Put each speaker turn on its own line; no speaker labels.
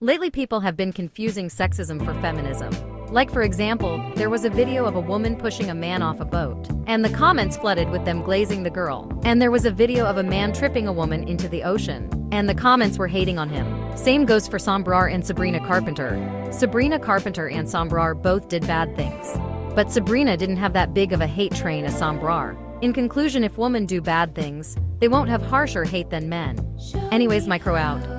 Lately, people have been confusing sexism for feminism. Like, for example, there was a video of a woman pushing a man off a boat, and the comments flooded with them glazing the girl. And there was a video of a man tripping a woman into the ocean, and the comments were hating on him. Same goes for Sombrar and Sabrina Carpenter. Sabrina Carpenter and Sombrar both did bad things, but Sabrina didn't have that big of a hate train as Sombrar. In conclusion, if women do bad things, they won't have harsher hate than men. Anyways, micro out.